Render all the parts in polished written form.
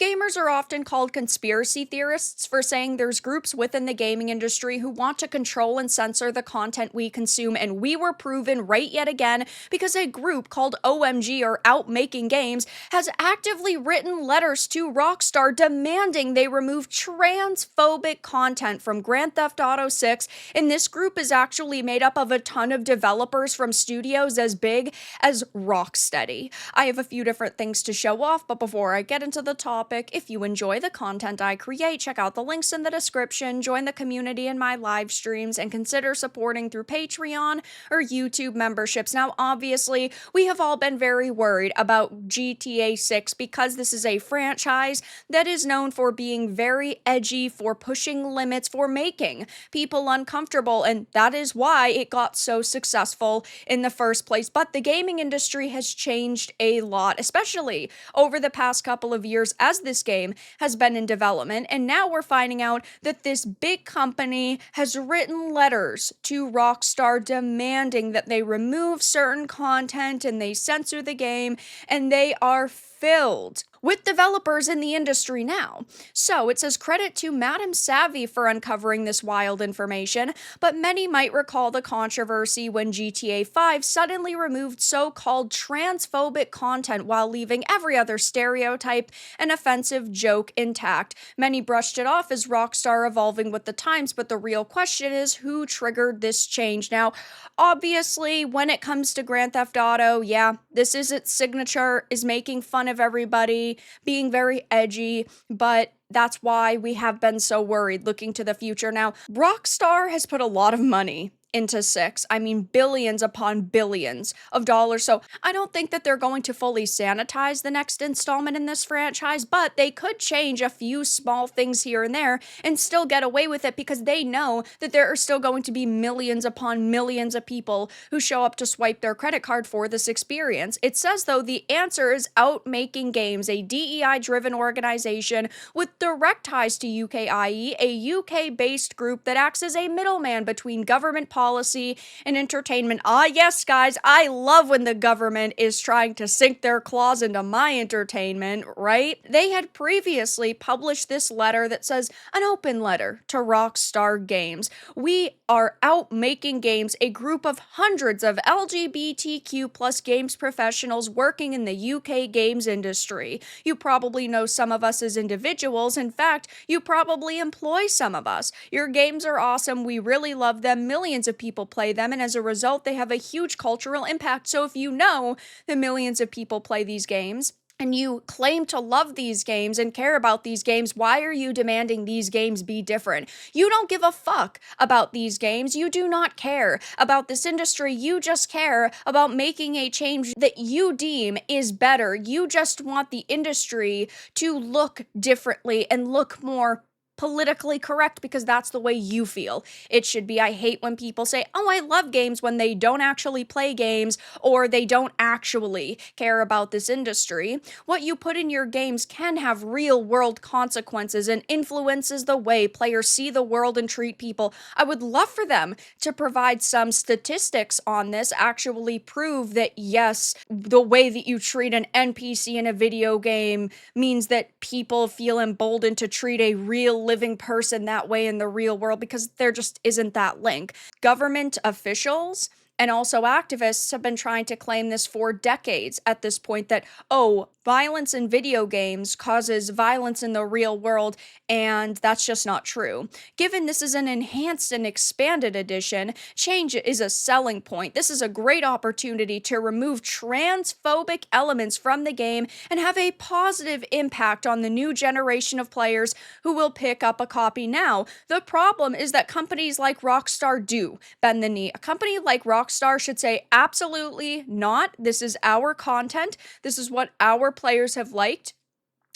Gamers are often called conspiracy theorists for saying there's groups within the gaming industry who want to control and censor the content we consume, and we were proven right yet again because a group called OMG, or Out Making Games, has actively written letters to Rockstar demanding they remove transphobic content from Grand Theft Auto 6, and this group is actually made up of a ton of developers from studios as big as Rocksteady. I have a few different things to show off, but before I get into the topic, if you enjoy the content I create, check out the links in the description, join the community in my live streams, and consider supporting through Patreon or YouTube memberships. Now, obviously, we have all been very worried about GTA 6 because this is a franchise that is known for being very edgy, for pushing limits, for making people uncomfortable, and that is why it got so successful in the first place. But the gaming industry has changed a lot, especially over the past couple of years as this game has been in development, and now we're finding out that this big company has written letters to Rockstar demanding that they remove certain content and they censor the game, and they are filled with developers in the industry now. So it says credit to Madam Savvy for uncovering this wild information, but many might recall the controversy when GTA 5 suddenly removed so-called transphobic content while leaving every other stereotype and offensive joke intact. Many brushed it off as Rockstar evolving with the times, but the real question is who triggered this change. Now, obviously, when it comes to Grand Theft Auto, yeah, this is its signature, is making fun of everybody, being very edgy, but that's why we have been so worried looking to the future. Now, Rockstar has put a lot of money into 6. I mean, billions upon billions of dollars. So I don't think that they're going to fully sanitize the next installment in this franchise, but they could change a few small things here and there and still get away with it because they know that there are still going to be millions upon millions of people who show up to swipe their credit card for this experience. It says, though, the answer is Out Making Games, a DEI-driven organization with direct ties to UKIE, a UK-based group that acts as a middleman between government policy and entertainment. Ah, yes, guys, I love when the government is trying to sink their claws into my entertainment, right? They had previously published this letter that says, an open letter to Rockstar Games. We are Out Making Games, a group of hundreds of LGBTQ plus games professionals working in the UK games industry. You probably know some of us as individuals. In fact, you probably employ some of us. Your games are awesome. We really love them. Millions of people play them, and as a result, they have a huge cultural impact. So if you know that millions of people play these games, and you claim to love these games and care about these games, why are you demanding these games be different? You don't give a fuck about these games. You do not care about this industry. You just care about making a change that you deem is better. You just want the industry to look differently and look more politically correct because that's the way you feel it should be. I hate when people say, oh, I love games, when they don't actually play games or they don't actually care about this industry. What you put in your games can have real world consequences and influences the way players see the world and treat people. I would love for them to provide some statistics on this, actually prove that yes, the way that you treat an NPC in a video game means that people feel emboldened to treat a real living person that way in the real world, because there just isn't that link. Government officials and also activists have been trying to claim this for decades at this point, that, oh, violence in video games causes violence in the real world, and that's just not true. Given this is an enhanced and expanded edition, change is a selling point. This is a great opportunity to remove transphobic elements from the game and have a positive impact on the new generation of players who will pick up a copy now. The problem is that companies like Rockstar do bend the knee. A company like Rockstar should say, absolutely not. This is our content. This is what our players have liked,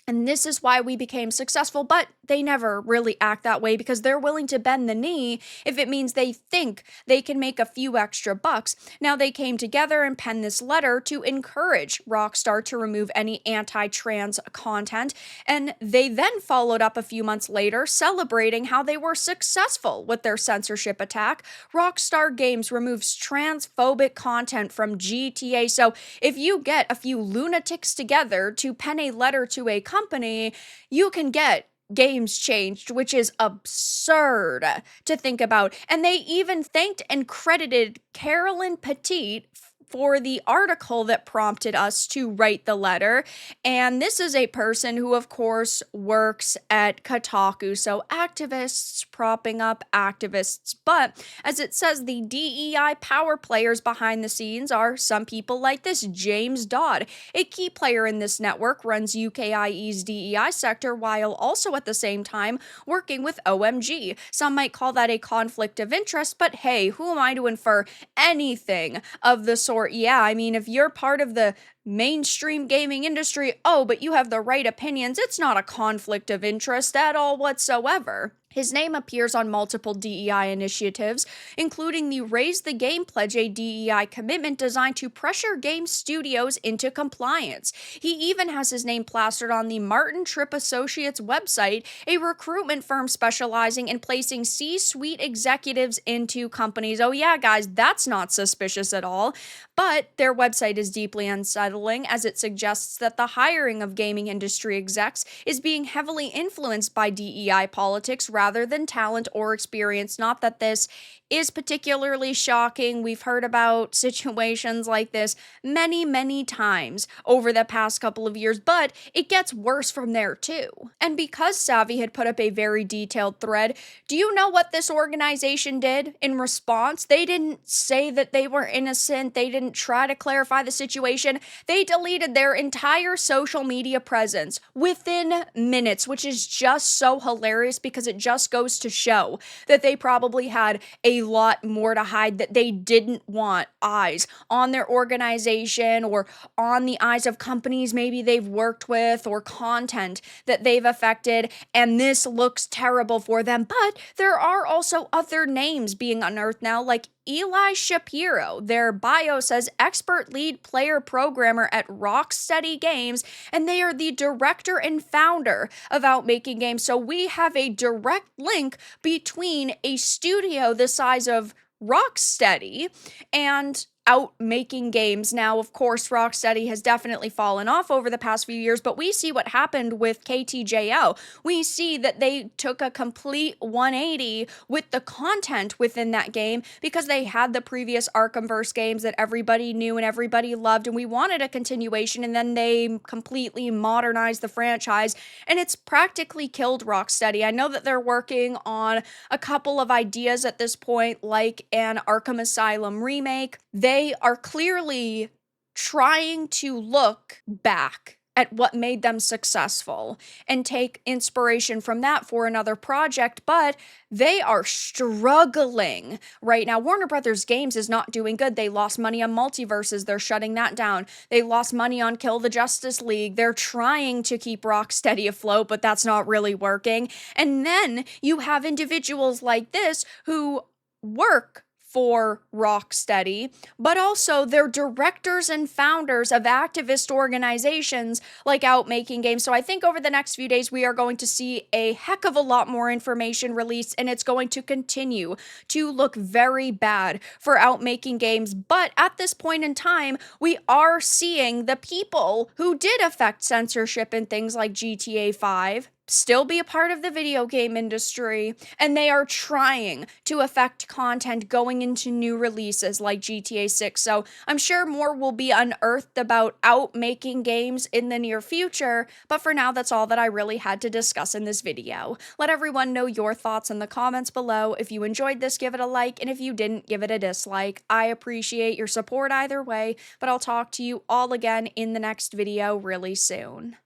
and this is why we became successful. But they never really act that way because they're willing to bend the knee if it means they think they can make a few extra bucks. Now, they came together and penned this letter to encourage Rockstar to remove any anti-trans content, and they then followed up a few months later celebrating how they were successful with their censorship attack. Rockstar Games removes transphobic content from GTA. So if you get a few lunatics together to pen a letter to a company, you can get games changed, which is absurd to think about. And they even thanked and credited Carolyn Petit for the article that prompted us to write the letter. And this is a person who, of course, works at Kotaku. So activists propping up activists. But as it says, the DEI power players behind the scenes are some people like this James Dodd, a key player in this network, runs UKIE's DEI sector while also at the same time working with OMG. Some might call that a conflict of interest, but hey, who am I to infer anything of the sort? Yeah, I mean, if you're part of the mainstream gaming industry, oh, but you have the right opinions, it's not a conflict of interest at all whatsoever. His name appears on multiple DEI initiatives, including the Raise the Game Pledge, a DEI commitment designed to pressure game studios into compliance. He even has his name plastered on the Martin Tripp Associates website, a recruitment firm specializing in placing C-suite executives into companies. Oh yeah, guys, that's not suspicious at all. But their website is deeply unsettling, as it suggests that the hiring of gaming industry execs is being heavily influenced by DEI politics rather than talent or experience. Not that this is particularly shocking. We've heard about situations like this many, many times over the past couple of years, but it gets worse from there too. And because Savvy had put up a very detailed thread, do you know what this organization did in response? They didn't say that they were innocent. They didn't try to clarify the situation. They deleted their entire social media presence within minutes, which is just so hilarious because it just goes to show that they probably had a lot more to hide, that they didn't want eyes on their organization or on the eyes of companies maybe they've worked with or content that they've affected, and this looks terrible for them. But there are also other names being unearthed now, like Eli Shapiro. Their bio says expert lead player programmer at Rocksteady Games, and they are the director and founder of Outmaking Games. So we have a direct link between a studio the size of Rocksteady and Outmaking Games. Now, of course, Rocksteady has definitely fallen off over the past few years, but we see what happened with KTJL. We see that they took a complete 180 with the content within that game because they had the previous Arkhamverse games that everybody knew and everybody loved, and we wanted a continuation, and then they completely modernized the franchise, and it's practically killed Rocksteady. I know that they're working on a couple of ideas at this point, like an Arkham Asylum remake. They are clearly trying to look back at what made them successful and take inspiration from that for another project, but they are struggling right now. Warner Brothers Games is not doing good. They lost money on Multiverses. They're shutting that down. They lost money on Kill the Justice League. They're trying to keep Rocksteady afloat, but that's not really working. And then you have individuals like this who work for Rocksteady, but also they're directors and founders of activist organizations like Outmaking Games. So I think over the next few days, we are going to see a heck of a lot more information released, and it's going to continue to look very bad for Outmaking Games. But at this point in time, we are seeing the people who did affect censorship in things like GTA 5 still be a part of the video game industry, and they are trying to affect content going into new releases like GTA 6. So I'm sure more will be unearthed about Outmaking Games in the near future, but for now, that's all that I really had to discuss in this video. Let everyone know your thoughts in the comments below. If you enjoyed this, give it a like, and if you didn't, give it a dislike. I appreciate your support either way, but I'll talk to you all again in the next video really soon.